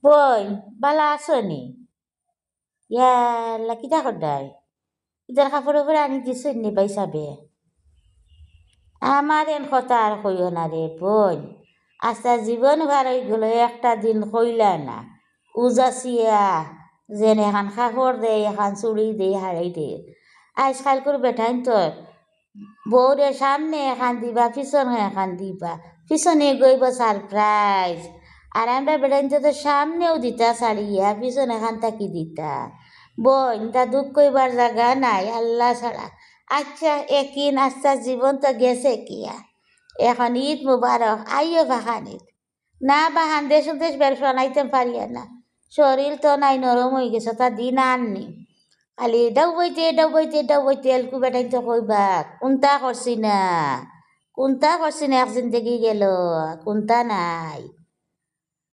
বোন বালা আছো নি? ইয়াল্লা কিতা কদাই ইতার কাপড় উপরে আনি দিছ নি পাই চাবে? আমার এন কথা আর কইও না রে বোন। আস্তা জীবন ভার হয়ে গেল, একটা দিন কইলা না উজাচিয়া যেন এখান কাপড় দে, এখান চুড়ি দে, হারাই দে। আজকাল করে বেঠাইন তোর বউরে সামনে এখান দিবা, পিছনে এখান দিবা, পিছনে গইব সারপ্রাইজ। আর আমরা বেড়াইতে তো সামনেও দিতা ছাড়িয়া, পিছনে এখান তাকি দিতা। বোন তা দুঃখ কইবার জায়গা নাই আল্লাহ ছাড়া। আচ্ছা একিন আচ্ছা জীবন তো গেছে কিয়া। এখন ঈদ মুবারক আইও বাহানিত। না বাহান দেশ দেশ বের শোনাইতে পারিয়া না, শরীর তো নাই নরম হয়ে গেছে, তা দিন আননি খালি ডাউবইতে ডাউবইতে ডাউবইতে এলকু বেটাই তো কইবা কোনটা করছি না, কোনটা করছি না, এক জিন্দগি গেল কোনটা নাই।